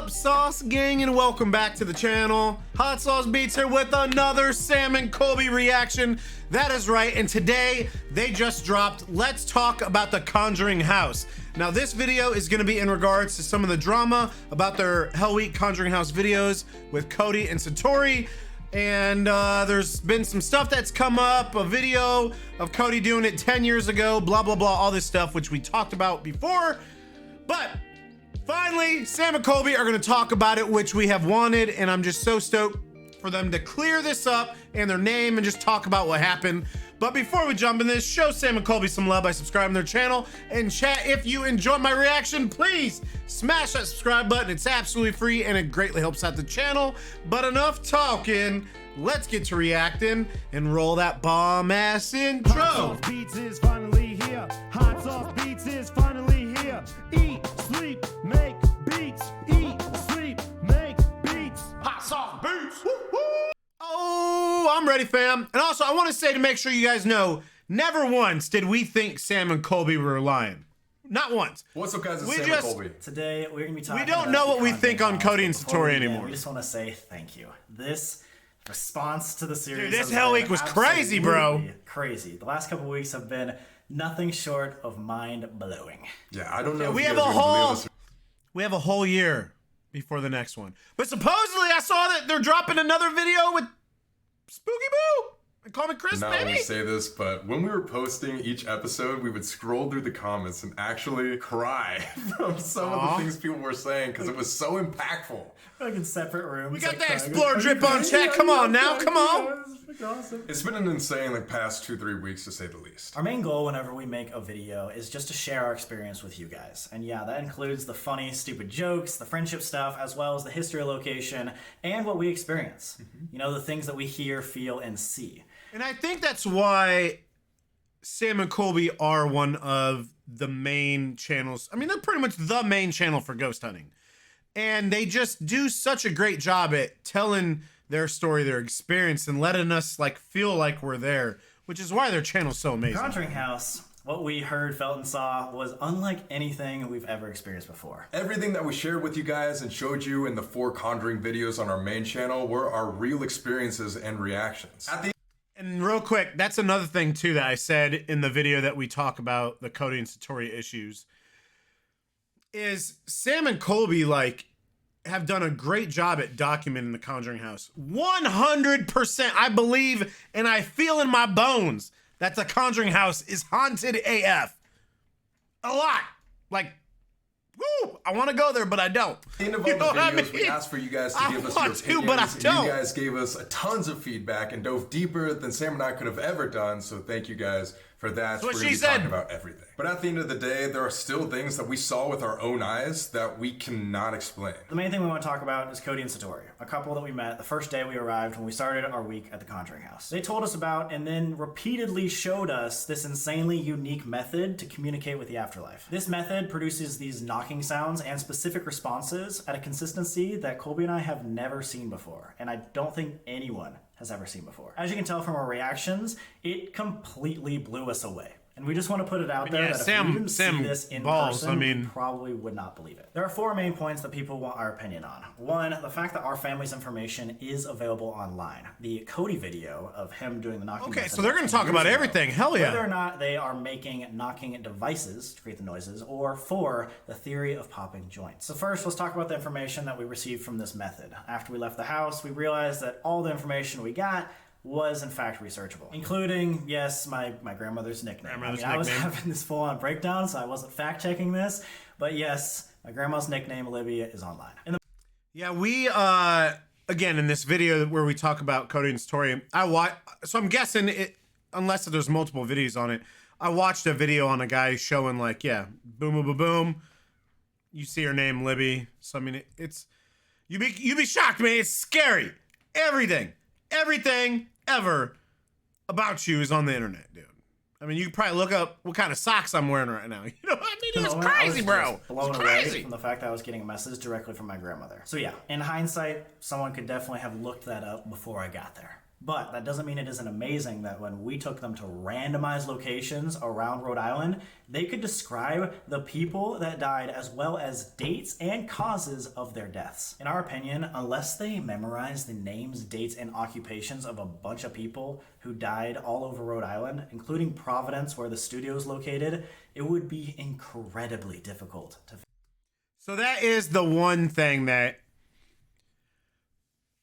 up, Sauce Gang, and welcome back to the channel. Hot Sauce Beats here with another Sam and Colby reaction. That is right, and today they just dropped Let's Talk About the Conjuring House. Now this video is going to be in regards to some of the drama about their Hell Week Conjuring House videos with Cody and Satori. And there's been some stuff that's come up, a video of Cody doing it 10 years ago, blah, blah, blah, all this stuff, which we talked about before. But finally, Sam and Colby are going to talk about it, which we have wanted, and I'm just so stoked for them to clear this up and their name and just talk about what happened. But before we jump in this, show Sam and Colby some love by subscribing to their channel. And chat, if you enjoyed my reaction, please smash that subscribe button. It's absolutely free and it greatly helps out the channel. But enough talking, let's get to reacting and roll that bomb-ass intro. Hot Sauce Beats is finally here. Hot Sauce Beats is finally here. Eat, sleep, make beats. Eat, sleep, make beats. Hot Sauce Beats. Woo, woo. Oh, I'm ready, fam. And also, I want to say to make sure you guys know, never once did we think Sam and Colby were lying. Not once. What's up, guys? It's We Sam just- and Colby. Today, we're going to be talking We don't about know the what we Conjuring think on House, Cody and but before we Satori begin, anymore. We just want to say thank you. This response to the series Dude, this has Hell been Week was crazy, bro. absolutely crazy. The last couple weeks have been nothing short of mind-blowing. Yeah, I don't know. We if have you a guys are gonna believe whole this. we have a whole year before the next one. But supposedly I saw that they're dropping another video with Spooky Boo and Call Me Chris, Not baby. only say this, but when we were posting each episode, we would scroll through the comments and actually cry from some of the things people were saying because it was so impactful. Like in separate rooms. We got like, that crying. Explore drip on check. Come on now, come on. Awesome. It's been an insane past 2-3 weeks to say the least. Our main goal whenever we make a video is just to share our experience with you guys. And yeah, that includes the funny, stupid jokes, the friendship stuff, as well as the history of location and what we experience. You know, the things that we hear, feel, and see. And I think that's why Sam and Colby are one of the main channels. I mean, they're pretty much the main channel for ghost hunting. And they just do such a great job at telling their story, their experience, and letting us like feel like we're there, which is why their channel's so amazing. Conjuring House, what we heard, felt, and saw was unlike anything we've ever experienced before. Everything that we shared with you guys and showed you in the 4 Conjuring videos on our main channel were our real experiences and reactions. And real quick, that's another thing too that I said in the video that we talk about the Cody and Satori issues. Is Sam and Colby like have done a great job at documenting the Conjuring House. 100%, I believe and I feel in my bones that the Conjuring House is haunted AF. A lot. Like, woo, I want to go there, but I don't. At the end of all the videos, we asked for you guys to give us your opinions, but I and don't. you guys gave us tons of feedback and dove deeper than Sam and I could have ever done, so thank you guys for that. That's what We're gonna she be said. talking about everything. But at the end of the day, there are still things that we saw with our own eyes that we cannot explain. The main thing we want to talk about is Cody and Satori, a couple that we met the first day we arrived when we started our week at the Conjuring House. They told us about and then repeatedly showed us this insanely unique method to communicate with the afterlife. This method produces these knocking sounds and specific responses at a consistency that Colby and I have never seen before, and I don't think anyone has ever seen before. As you can tell from our reactions, it completely blew us away. And we just want to put it out there yeah, that Sam- if we didn't Sam see this in balls, person, I mean- we probably would not believe it. There are 4 main points that people want our opinion on. One, the fact that our family's information is available online. The Cody video of him doing the knocking. Okay, method so they're going to talk 10 about years ago. everything. Hell yeah. Whether or not they are making knocking devices to create the noises, or 4, the theory of popping joints. So first, let's talk about the information that we received from this method. After we left the house, we realized that all the information we got was in fact researchable, including, yes, my grandmother's nickname. I was having this full-on breakdown, so I wasn't fact-checking this, but yes, my grandma's nickname, Olivia, is online. Yeah, we, again, in this video where we talk about Cody and Satori, so I'm guessing, unless there's multiple videos on it, I watched a video on a guy showing like, yeah, boom, boom, boom, boom. You see her name, Libby. So, I mean, it's, you'd be shocked, man. It's scary. Everything ever about you is on the internet, dude. I mean, you can probably look up what kind of socks I'm wearing right now. You know what I mean? It's crazy, bro. Blown It's away crazy. from the fact that I was getting a message directly from my grandmother. So yeah, in hindsight, someone could definitely have looked that up before I got there. But that doesn't mean it isn't amazing that when we took them to randomized locations around Rhode Island, they could describe the people that died as well as dates and causes of their deaths. In our opinion, unless they memorize the names, dates, and occupations of a bunch of people who died all over Rhode Island, including Providence, where the studio is located, it would be incredibly difficult to. So that is the one thing that,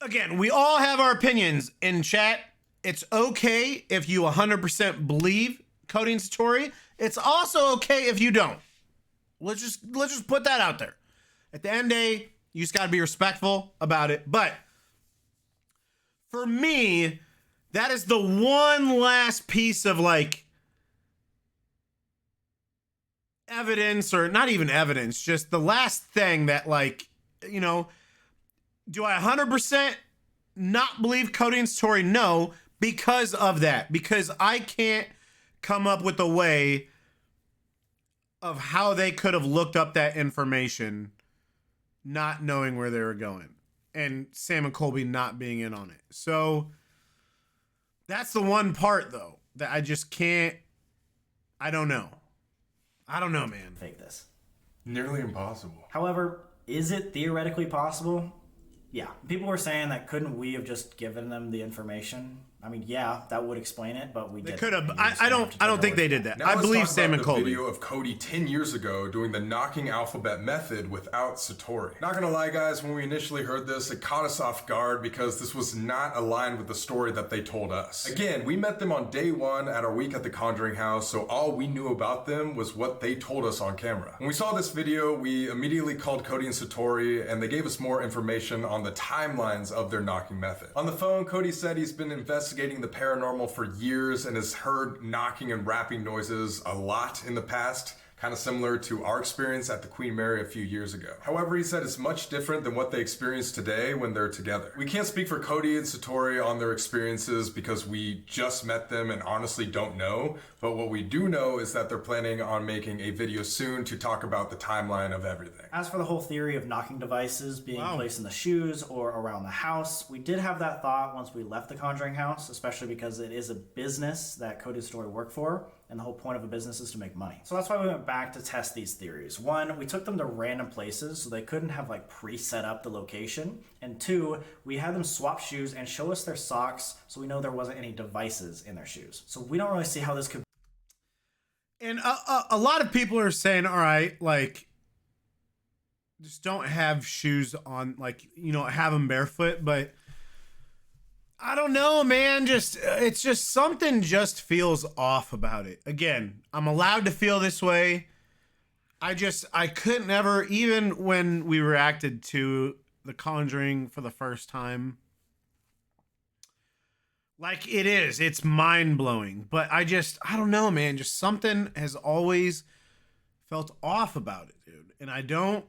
again, we all have our opinions in chat. It's okay if you 100% believe Cody and Satori. It's also okay if you don't. Let's just put that out there. At the end of the day, you just got to be respectful about it. But for me, that is the one last piece of like evidence, or not even evidence, just the last thing that, like, you know, do I 100% not believe Cody and Satori? No, because of that. Because I can't come up with a way of how they could have looked up that information not knowing where they were going. And Sam and Colby not being in on it. So that's the one part, though, that I just can't. I don't know. I don't know, man. Fake this. Nearly impossible. However, is it theoretically possible? Yeah. People were saying that couldn't we have just given them the information? I mean, yeah, that would explain it, but we didn't. They could have. I don't think they did that. Now I let's believe talk Sam about and the Colby. video of Cody 10 years ago doing the knocking alphabet method without Satori. Not gonna lie, guys, when we initially heard this, it caught us off guard because this was not aligned with the story that they told us. Again, we met them on day one at our week at the Conjuring house, so all we knew about them was what they told us on camera. When we saw this video, we immediately called Cody and Satori, and they gave us more information on the timelines of their knocking method. On the phone, Cody said he's been investigating the paranormal for years and has heard knocking and rapping noises a lot in the past, kind of similar to our experience at the Queen Mary a few years ago. However, he said it's much different than what they experience today when they're together. We can't speak for Cody and Satori on their experiences because we just met them and honestly don't know, but what we do know is that they're planning on making a video soon to talk about the timeline of everything. As for the whole theory of knocking devices being placed in the shoes or around the house, we did have that thought once we left the Conjuring house, especially because it is a business that Cody and Satori work for, and the whole point of a business is to make money. So that's why we went back to test these theories. One, we took them to random places so they couldn't have like pre-set up the location. And two, we had them swap shoes and show us their socks so we know there wasn't any devices in their shoes. So we don't really see how this could. And a lot of people are saying, all right, like, just don't have shoes on, like, you know, have them barefoot. But I don't know, man. It's just something just feels off about it. Again, I'm allowed to feel this way. I couldn't ever, even when we reacted to The Conjuring for the first time. Like, it's mind-blowing. But I don't know, man. Just something has always felt off about it, dude. And I don't.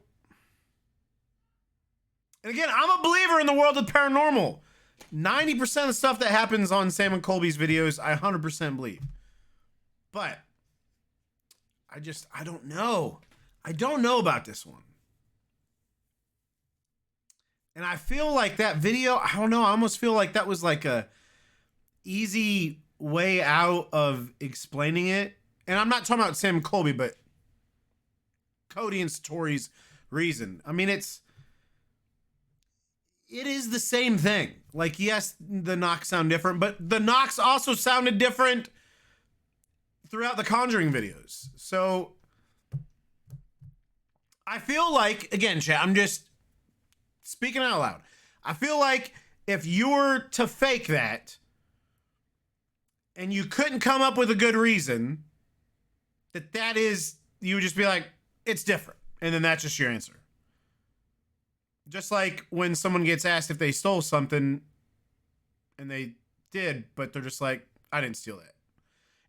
And again, I'm a believer in the world of paranormal. 90% of the stuff that happens on Sam and Colby's videos, I 100% believe. But I don't know. I don't know about this one. And I feel like that video, I don't know, I almost feel like that was like a easy way out of explaining it. And I'm not talking about Sam and Colby, but Cody and Satori's reason. I mean, it is the same thing. Like, yes, the knocks sound different, but the knocks also sounded different throughout the Conjuring videos. So I feel like, again, chat, I'm just speaking out loud. I feel like if you were to fake that and you couldn't come up with a good reason, that is, you would just be like, it's different. And then that's just your answer. Just like when someone gets asked if they stole something and they did, but they're just like, I didn't steal that.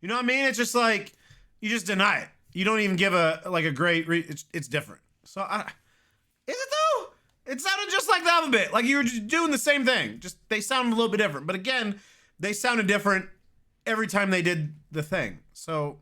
You know what I mean? It's just like, you just deny it. You don't even give a great it's different. So is it though? It sounded just like the alphabet. Like you were just doing the same thing. Just they sounded a little bit different. But again, they sounded different every time they did the thing. So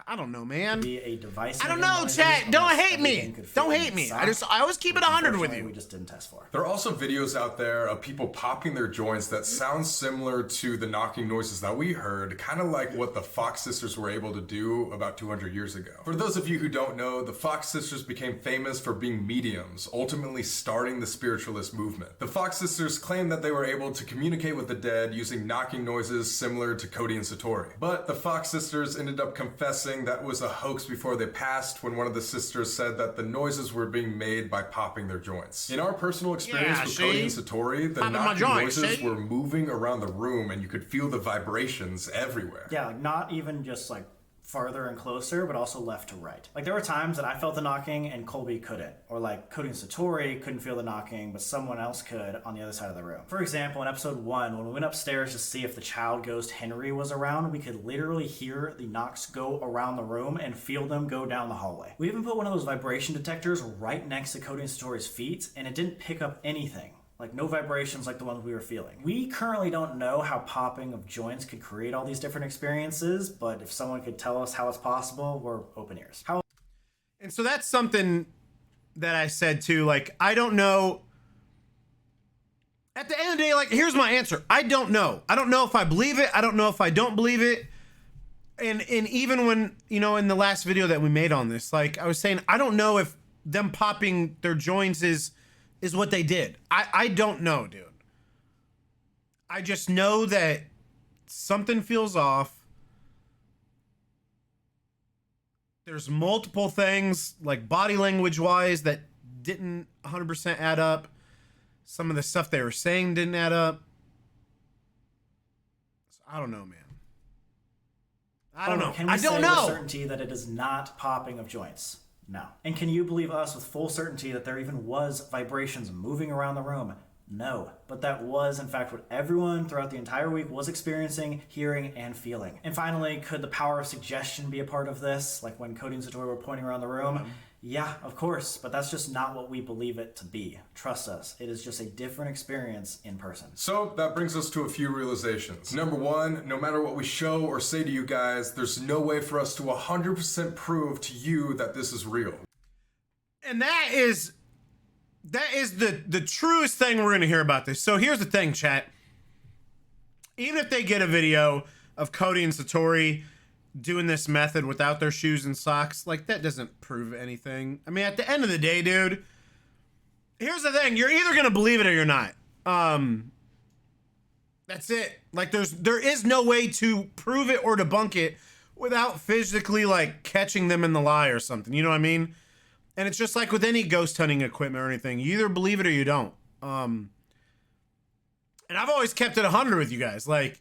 I don't know, man. Be a device. I don't know, chat. Don't hate me. Don't hate me. I always keep it 100 with you. We just didn't test for. There are also videos out there of people popping their joints that sound similar to the knocking noises that we heard, kind of like what the Fox sisters were able to do about 200 years ago. For those of you who don't know, the Fox sisters became famous for being mediums, ultimately starting the spiritualist movement. The Fox sisters claimed that they were able to communicate with the dead using knocking noises similar to Cody and Satori. But the Fox sisters ended up confessing that was a hoax before they passed, when one of the sisters said that the noises were being made by popping their joints. In our personal experience with Cody and Satori, the knocking noises were moving around the room and you could feel the vibrations everywhere. Yeah, like not even just like farther and closer, but also left to right. Like there were times that I felt the knocking and Colby couldn't, or like Cody and Satori couldn't feel the knocking, but someone else could on the other side of the room. For example, in episode 1, when we went upstairs to see if the child ghost Henry was around, we could literally hear the knocks go around the room and feel them go down the hallway. We even put one of those vibration detectors right next to Cody and Satori's feet, and it didn't pick up anything. Like no vibrations like the ones we were feeling. We currently don't know how popping of joints could create all these different experiences, but if someone could tell us how it's possible, we're open ears. And so that's something that I said too. Like, I don't know. At the end of the day, like, here's my answer. I don't know. I don't know if I believe it. I don't know if I don't believe it. And even when, you know, in the last video that we made on this, like I was saying, I don't know if them popping their joints is what they did. I don't know, dude. I just know that something feels off. There's multiple things, like body language wise, that didn't 100% add up. Some of the stuff they were saying didn't add up. So I don't know, man. I don't know. Can we I don't say know. with certainty that it is not popping of joints? No. And can you believe us with full certainty that there even was vibrations moving around the room? No. But that was, in fact, what everyone throughout the entire week was experiencing, hearing, and feeling. And finally, could the power of suggestion be a part of this? Like when Cody and Satori were pointing around the room? Yeah, of course. But that's just not what we believe it to be. Trust us. It is just a different experience in person. So that brings us to a few realizations. Number one, no matter what we show or say to you guys, there's no way for us to 100% prove to you that this is real. And that is the truest thing we're going to hear about this. So here's the thing, chat. Even if they get a video of Cody and Satori doing this method without their shoes and socks, like, that doesn't prove anything. I mean, at the end of the day, dude, here's the thing. You're either going to believe it or you're not. That's it. Like, there is no way to prove it or debunk it without physically, like, catching them in the lie or something. You know what I mean? And it's just like with any ghost hunting equipment or anything. You either believe it or you don't. And I've always kept it 100 with you guys. Like,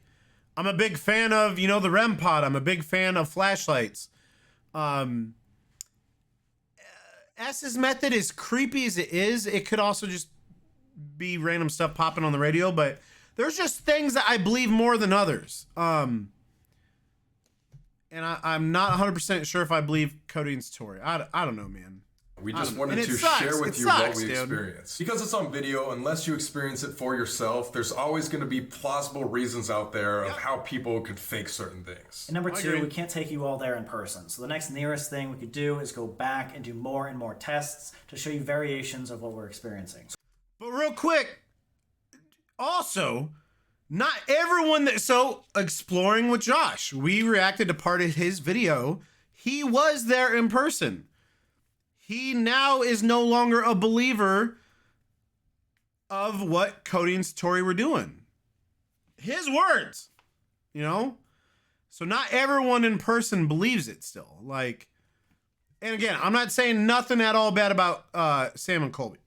I'm a big fan of, you know, the REM pod. I'm a big fan of flashlights. S's method, as creepy as it is, it could also just be random stuff popping on the radio. But there's just things that I believe more than others. And I'm not 100% sure if I believe Cody and Satori. I don't know, man. We just wanted to share with you what we experienced. Because it's on video, unless you experience it for yourself, there's always going to be plausible reasons out there of how people could fake certain things. And number two, we can't take you all there in person. So the next nearest thing we could do is go back and do more and more tests to show you variations of what we're experiencing. But real quick, also, not everyone that... So, exploring with Josh, we reacted to part of his video. He was there in person. He now is no longer a believer of what Cody and Satori were doing. His words, you know? So not everyone in person believes it still. Like, and again, I'm not saying nothing at all bad about Sam and Colby.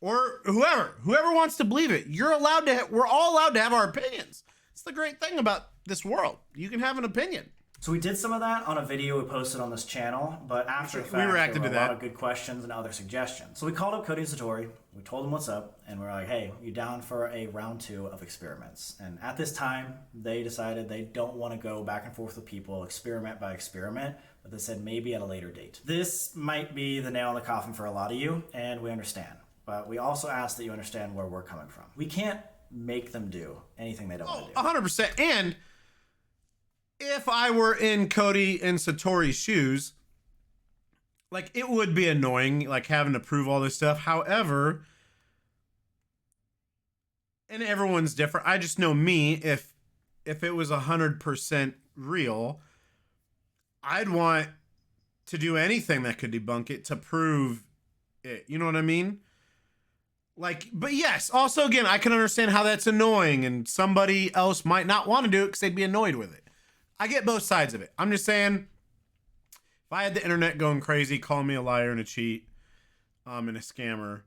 Or whoever wants to believe it. You're allowed to, we're all allowed to have our opinions. It's the great thing about this world. You can have an opinion. So we did some of that on a video we posted on this channel, but after the fact, we reacted there were to a lot of good questions and other suggestions. So we called up Cody and Satori, we told them what's up, and we're like, hey, you down for a round 2 of experiments? And at this time, they decided they don't want to go back and forth with people, experiment by experiment, but they said maybe at a later date. This might be the nail in the coffin for a lot of you, and we understand. But we also ask that you understand where we're coming from. We can't make them do anything they don't want to do. 100%. And if I were in Cody and Satori's shoes, like, it would be annoying, like, having to prove all this stuff. However, and everyone's different. I just know me, if it was 100% real, I'd want to do anything that could debunk it to prove it. You know what I mean? Like, but yes, also, again, I can understand how that's annoying and somebody else might not want to do it because they'd be annoyed with it. I get both sides of it. I'm just saying, if I had the internet going crazy, calling me a liar and a cheat, and a scammer,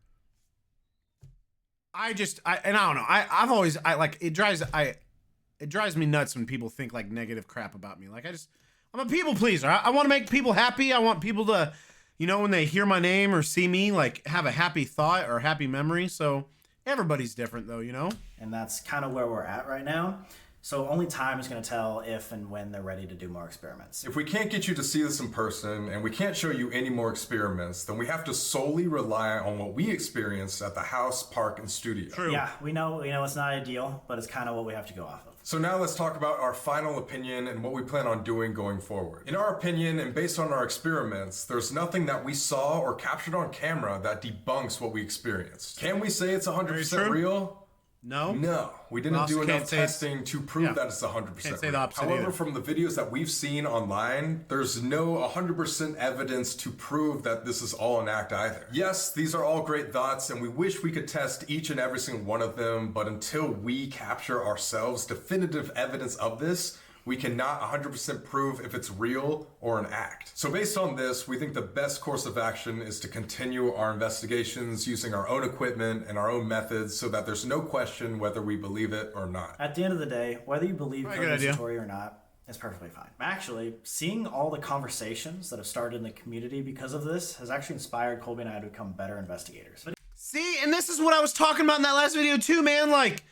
I don't know. I've always, it drives me nuts when people think like negative crap about me. Like, I'm a people pleaser. I want to make people happy. I want people to, you know, when they hear my name or see me, like, have a happy thought or happy memory. So everybody's different though, you know? And that's kind of where we're at right now. So only time is going to tell if and when they're ready to do more experiments. If we can't get you to see this in person and we can't show you any more experiments, then we have to solely rely on what we experienced at the house, park, and studio. True. Yeah, we know it's not ideal, but it's kind of what we have to go off of. So now let's talk about our final opinion and what we plan on doing going forward. In our opinion, and based on our experiments, there's nothing that we saw or captured on camera that debunks what we experienced. Can we say it's 100% real? No. No, we didn't do enough testing to prove that it's 100% Can't say real. the opposite However, either. from the videos that we've seen online, there's no 100% evidence to prove that this is all an act either. Yes, these are all great thoughts, and we wish we could test each and every single one of them, but until we capture ourselves definitive evidence of this, we cannot 100% prove if it's real or an act. So based on this, we think the best course of action is to continue our investigations using our own equipment and our own methods so that there's no question whether we believe it or not. At the end of the day, whether you believe Good Cody idea. Satori or not, is perfectly fine. Actually, seeing all the conversations that have started in the community because of this has actually inspired Colby and I to become better investigators. But See, and this is what I was talking about in that last video too, man. Like,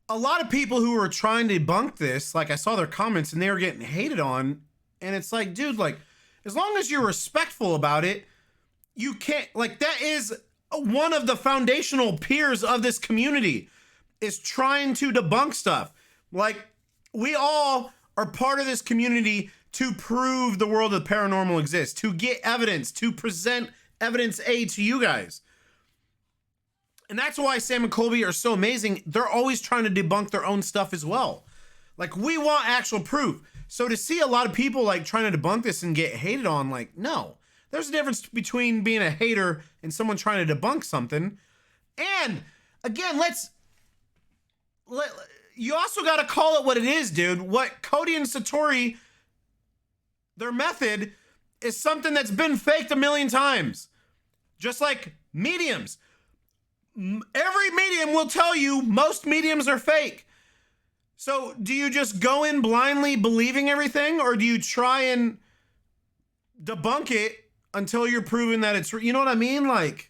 a lot of people who were trying to debunk this, like, I saw their comments and they were getting hated on. And it's like, dude, like, as long as you're respectful about it, you can't, like, that is one of the foundational peers of this community, is trying to debunk stuff. Like, we all are part of this community to prove the world of the paranormal exists, to get evidence, to present evidence A to you guys. And that's why Sam and Colby are so amazing. They're always trying to debunk their own stuff as well. Like, we want actual proof. So to see a lot of people like trying to debunk this and get hated on, like, no. There's a difference between being a hater and someone trying to debunk something. And again, you also got to call it what it is, dude. What Cody and Satori, their method, is something that's been faked a million times. Just like mediums. Every medium will tell you most mediums are fake. So do you just go in blindly believing everything, or do you try and debunk it until you're proven that it's, you know what I mean? Like,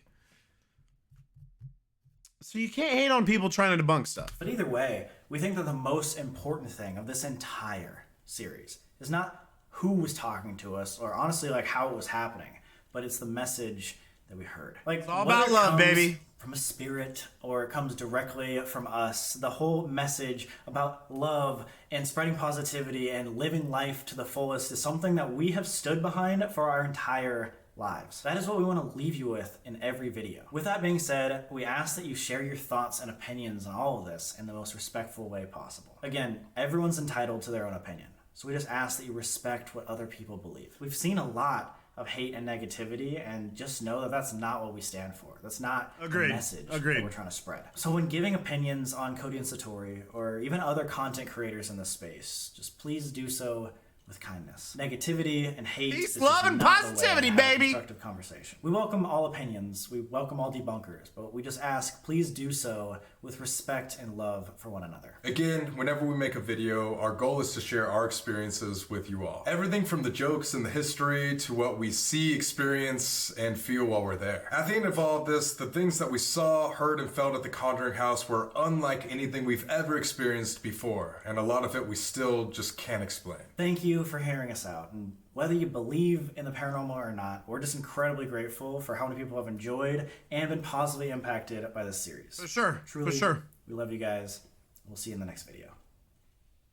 so you can't hate on people trying to debunk stuff. But either way, we think that the most important thing of this entire series is not who was talking to us or honestly like how it was happening, but it's the message that we heard. Like, It's all whether about it love, comes baby. From a spirit or it comes directly from us, the whole message about love and spreading positivity and living life to the fullest is something that we have stood behind for our entire lives. That is what we want to leave you with in every video. With that being said, we ask that you share your thoughts and opinions on all of this in the most respectful way possible. Again, everyone's entitled to their own opinion, so we just ask that you respect what other people believe. We've seen a lot of hate and negativity, and just know that that's not what we stand for. That's not the message that we're trying to spread. So when giving opinions on Cody and Satori, or even other content creators in this space, just please do so with kindness. Negativity and hate Peace, is love, just and not the way positivity, to have a baby. constructive conversation. We welcome all opinions. We welcome all debunkers, but we just ask, please do so with respect and love for one another. Again, whenever we make a video, our goal is to share our experiences with you all. Everything from the jokes and the history to what we see, experience, and feel while we're there. At the end of all of this, the things that we saw, heard, and felt at the Conjuring house were unlike anything we've ever experienced before, and a lot of it we still just can't explain. Thank you for hearing us out, and whether you believe in the paranormal or not, we're just incredibly grateful for how many people have enjoyed and been positively impacted by this series. For sure. Truly, For sure. we love you guys. We'll see you in the next video.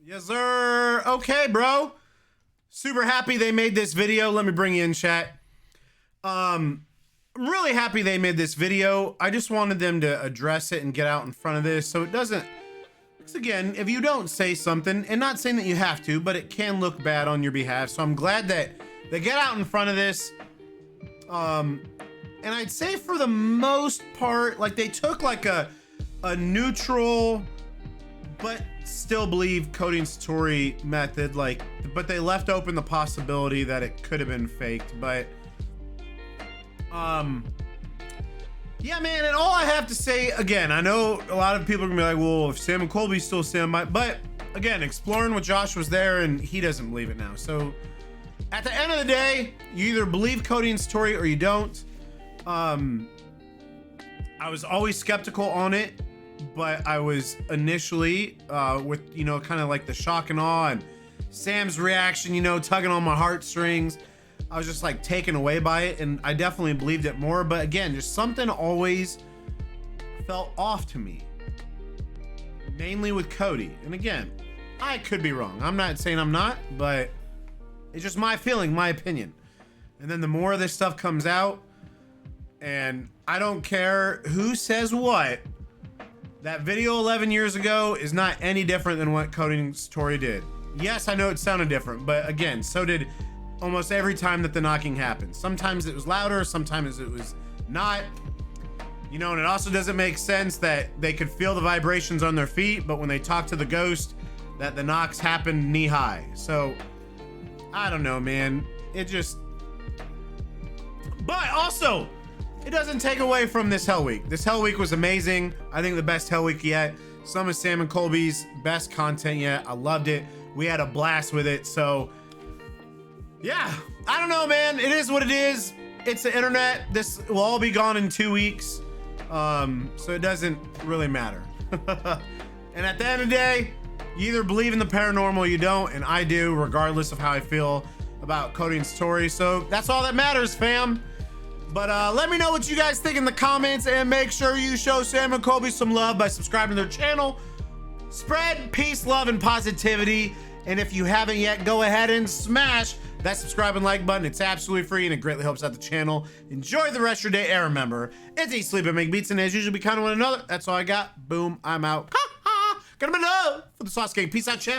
Yes, sir. Okay, bro. Super happy they made this video. Let me bring you in, chat. I'm really happy they made this video. I just wanted them to address it and get out in front of this so it doesn't. Because again, if you don't say something, and not saying that you have to, but it can look bad on your behalf. So I'm glad that they get out in front of this. And I'd say for the most part, like they took like a neutral, but still believe Cody and Satori method, like, but they left open the possibility that it could have been faked. But yeah, man, and all I have to say, again, I know a lot of people are gonna be like, well, if Sam and Colby still stand by, but again, exploring with Josh was there and he doesn't believe it now. So at the end of the day, you either believe Cody and Satori or you don't. I was always skeptical on it, but I was initially with, you know, kind of like the shock and awe and Sam's reaction, you know, tugging on my heartstrings. I was just like taken away by it, and I definitely believed it more. But again, just something always felt off to me, mainly with Cody. And again, I could be wrong. I'm not saying I'm not, but it's just my feeling, my opinion. And then the more of this stuff comes out, and I don't care who says what, that video 11 years ago is not any different than what Cody and Satori did. Yes, I know it sounded different, but again, so did almost every time that the knocking happened. Sometimes it was louder, sometimes it was not. You know, and it also doesn't make sense that they could feel the vibrations on their feet, but when they talk to the ghost, that the knocks happened knee high. So, I don't know, man. It just... But also, it doesn't take away from this Hell Week. This Hell Week was amazing. I think the best Hell Week yet. Some of Sam and Colby's best content yet. I loved it. We had a blast with it. So, yeah, I don't know, man. It is what it is. It's the internet. This will all be gone in 2 weeks. So it doesn't really matter. And at the end of the day, you either believe in the paranormal or you don't, and I do, regardless of how I feel about Cody and Satori. So that's all that matters, fam. But let me know what you guys think in the comments, and make sure you show Sam and Colby some love by subscribing to their channel. Spread peace, love, and positivity. And if you haven't yet, go ahead and smash that subscribe and like button. It's absolutely free and it greatly helps out the channel. Enjoy the rest of your day. And remember, it's eat, sleep, and make beats, and as usual, be kind of one another. That's all I got. Boom, I'm out. Gonna be love for the Sauce Gang. Peace out, champ.